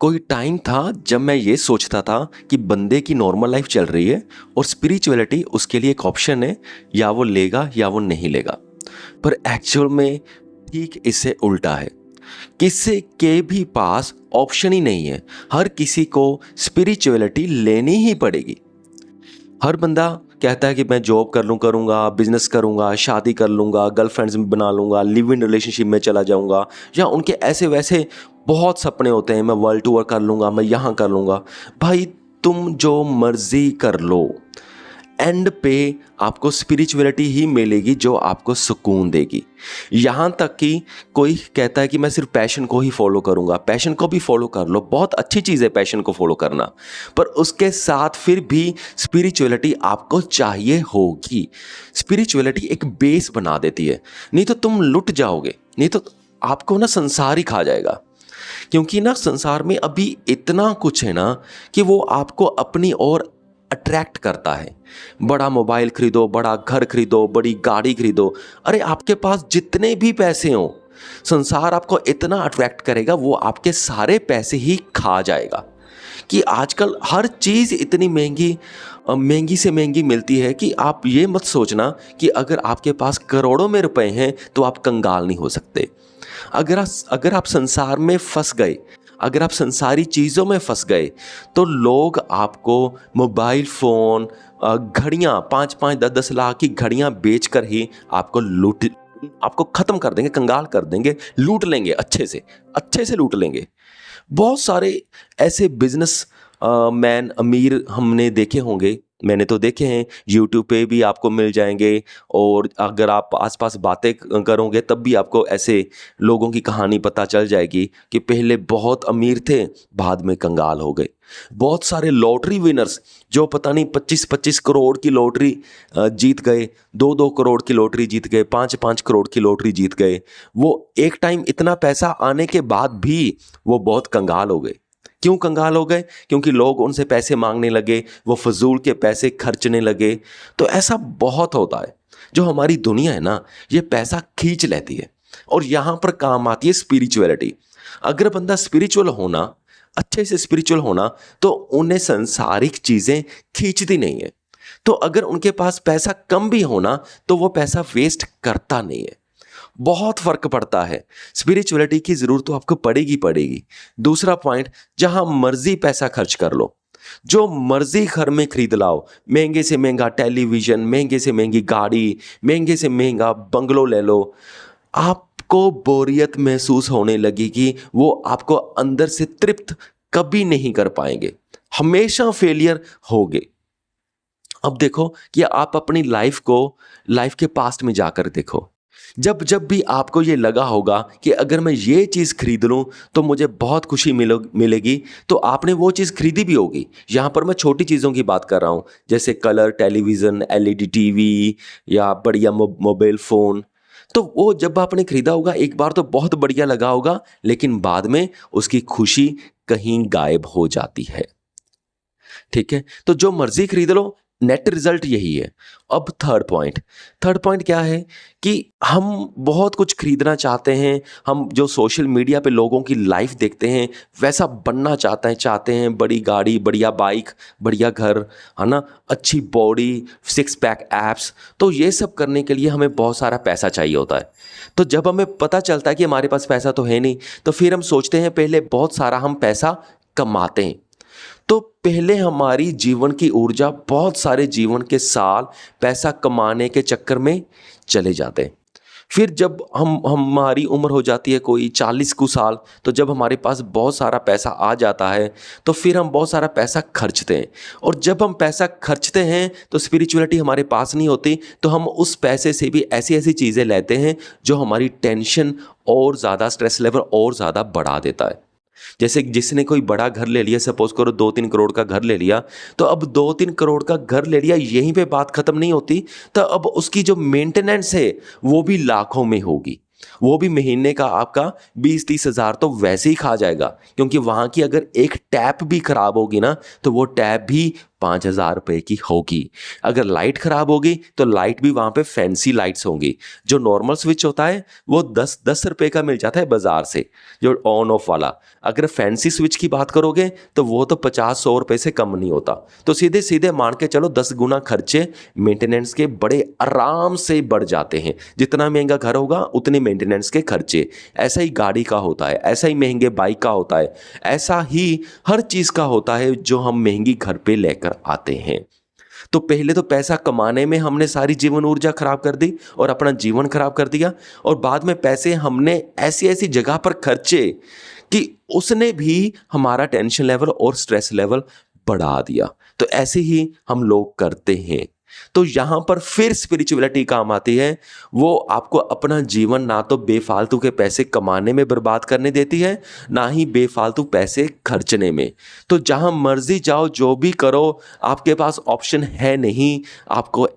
कोई टाइम था जब मैं ये सोचता था कि बंदे की नॉर्मल लाइफ चल रही है और स्पिरिचुअलिटी उसके लिए एक ऑप्शन है, या वो लेगा या वो नहीं लेगा। पर एक्चुअल में ठीक इससे उल्टा है। किसी के भी पास ऑप्शन ही नहीं है, हर किसी को स्पिरिचुअलिटी लेनी ही पड़ेगी। हर बंदा कहता है कि मैं जॉब कर लूँ, करूँगा, बिजनेस करूँगा, शादी कर लूँगा, गर्लफ्रेंड्स बना लूँगा, लिव इन रिलेशनशिप में चला जाऊँगा, या उनके ऐसे वैसे बहुत सपने होते हैं, मैं वर्ल्ड टूर कर लूँगा, मैं यहाँ कर लूँगा। भाई, तुम जो मर्जी कर लो, एंड पे आपको स्पिरिचुअलिटी ही मिलेगी जो आपको सुकून देगी। यहाँ तक कि कोई कहता है कि मैं सिर्फ पैशन को ही फॉलो करूँगा। पैशन को भी फॉलो कर लो, बहुत अच्छी चीज़ है पैशन को फॉलो करना, पर उसके साथ फिर भी स्पिरिचुअलिटी आपको चाहिए होगी। स्पिरिचुअलिटी एक बेस बना देती है, नहीं तो तुम लुट जाओगे, नहीं तो आपको ना संसार ही खा जाएगा। क्योंकि ना संसार में अभी इतना कुछ है ना कि वो आपको अपनी ओर अट्रैक्ट करता है। बड़ा मोबाइल खरीदो, बड़ा घर खरीदो, बड़ी गाड़ी खरीदो, अरे आपके पास जितने भी पैसे हों, संसार आपको इतना अट्रैक्ट करेगा, वो आपके सारे पैसे ही खा जाएगा। कि आजकल हर चीज़ इतनी महंगी महंगी से महंगी मिलती है कि आप ये मत सोचना कि अगर आपके पास करोड़ों में रुपए हैं तो आप कंगाल नहीं हो सकते। अगर आप संसार में फंस गए, अगर आप संसारी चीज़ों में फंस गए, तो लोग आपको मोबाइल फ़ोन, घड़ियाँ, 5-5 10-10 लाख की घड़ियाँ बेचकर ही आपको ख़त्म कर देंगे, कंगाल कर देंगे, लूट लेंगे, अच्छे से लूट लेंगे। बहुत सारे ऐसे बिजनेस मैन अमीर हमने देखे होंगे, मैंने तो देखे हैं, यूट्यूब पे भी आपको मिल जाएंगे। और अगर आप आसपास बातें करोगे तब भी आपको ऐसे लोगों की कहानी पता चल जाएगी कि पहले बहुत अमीर थे, बाद में कंगाल हो गए। बहुत सारे लॉटरी विनर्स जो पता नहीं 25-25 करोड़ की लॉटरी जीत गए, 2-2 करोड़ की लॉटरी जीत गए, 5-5 करोड़ की लॉटरी जीत गए, वो एक टाइम इतना पैसा आने के बाद भी वो बहुत कंगाल हो गए। क्यों कंगाल हो गए? क्योंकि लोग उनसे पैसे मांगने लगे, वो फजूल के पैसे खर्चने लगे। तो ऐसा बहुत होता है। जो हमारी दुनिया है ना, ये पैसा खींच लेती है, और यहाँ पर काम आती है स्पिरिचुअलिटी। अगर बंदा स्पिरिचुअल होना, अच्छे से स्पिरिचुअल होना, तो उन्हें सांसारिक चीज़ें खींचती नहीं है। तो अगर उनके पास पैसा कम भी होना, तो वो पैसा वेस्ट करता नहीं है। बहुत फर्क पड़ता है। स्पिरिचुअलिटी की जरूरत तो आपको पड़ेगी। दूसरा पॉइंट, जहां मर्जी पैसा खर्च कर लो, जो मर्जी घर में खरीद लाओ, महंगे से महंगा टेलीविजन, महंगे से महंगी गाड़ी, महंगे से महंगा बंगलो ले लो, आपको बोरियत महसूस होने लगेगी। वो आपको अंदर से तृप्त कभी नहीं कर पाएंगे, हमेशा फेलियर होगे। अब देखो कि आप अपनी लाइफ के पास्ट में जाकर देखो। जब जब भी आपको ये लगा होगा कि अगर मैं ये चीज़ खरीद लूँ तो मुझे बहुत खुशी मिलेगी, तो आपने वो चीज़ खरीदी भी होगी। यहाँ पर मैं छोटी चीज़ों की बात कर रहा हूँ, जैसे कलर टेलीविज़न, एलईडी टीवी, या बढ़िया मोबाइल फ़ोन। तो वो जब आपने खरीदा होगा, एक बार तो बहुत बढ़िया लगा होगा, लेकिन बाद में उसकी खुशी कहीं गायब हो जाती है। ठीक है, तो जो मर्जी खरीद लो, नेट रिजल्ट यही है। अब थर्ड पॉइंट क्या है कि हम बहुत कुछ खरीदना चाहते हैं। हम जो सोशल मीडिया पे लोगों की लाइफ देखते हैं, वैसा बनना चाहते हैं। बड़ी गाड़ी, बढ़िया बाइक, बढ़िया घर, है ना, अच्छी बॉडी, 6 पैक एप्स। तो ये सब करने के लिए हमें बहुत सारा पैसा चाहिए होता है। तो जब हमें पता चलता है कि हमारे पास पैसा तो है नहीं, तो फिर हम सोचते हैं पहले बहुत सारा हम पैसा कमाते हैं। तो पहले हमारी जीवन की ऊर्जा बहुत सारे जीवन के साल पैसा कमाने के चक्कर में चले जाते हैं। फिर जब हमारी उम्र हो जाती है कोई 40 कुछ साल, तो जब हमारे पास बहुत सारा पैसा आ जाता है, तो फिर हम बहुत सारा पैसा खर्चते हैं। और जब हम पैसा खर्चते हैं तो स्पिरिचुअलिटी हमारे पास नहीं होती, तो हम उस पैसे से भी ऐसी ऐसी चीज़ें लेते हैं जो हमारी टेंशन और ज़्यादा, स्ट्रेस लेवल और ज़्यादा बढ़ा देता है। जैसे जिसने कोई बड़ा घर ले लिया, सपोज करो 2-3 करोड़ का घर ले लिया, तो अब 2-3 करोड़ का घर ले लिया, यहीं पे बात खत्म नहीं होती। तो अब उसकी जो मेंटेनेंस है वो भी लाखों में होगी। वो भी महीने का आपका 20-30 हज़ार तो वैसे ही खा जाएगा, क्योंकि वहाँ की अगर एक टैप भी खराब होगी ना, तो वो टैप भी 5,000 रुपए की होगी। अगर लाइट खराब होगी तो लाइट भी वहाँ पे फैंसी लाइट्स होंगी। जो नॉर्मल स्विच होता है वो 10-10 रुपए का मिल जाता है बाजार से, जो ऑन ऑफ वाला। अगर फैंसी स्विच की बात करोगे तो वो तो 50-100 रुपए से कम नहीं होता। तो सीधे सीधे मान के चलो 10 गुना खर्चे मेंटेनेंस के बड़े आराम से बढ़ जाते हैं। जितना महंगा घर होगा उतने मेंटेनेंस के खर्चे। ऐसा ही गाड़ी का होता है, ऐसा ही महंगे बाइक का होता है, ऐसा ही हर चीज़ का होता है जो हम महंगी घर पे लेकर आते हैं। तो पहले तो पैसा कमाने में हमने सारी जीवन ऊर्जा खराब कर दी और अपना जीवन खराब कर दिया, और बाद में पैसे हमने ऐसी ऐसी जगह पर खर्चे कि उसने भी हमारा टेंशन लेवल और स्ट्रेस लेवल बढ़ा दिया। तो ऐसे ही हम लोग करते हैं। तो यहाँ पर फिर स्पिरिचुअलिटी काम आती है। वो आपको अपना जीवन ना तो बेफालतू के पैसे कमाने में बर्बाद करने देती है, ना ही बेफालतू पैसे खर्चने में। तो जहाँ मर्जी जाओ, जो भी करो, आपके पास ऑप्शन है नहीं, आपको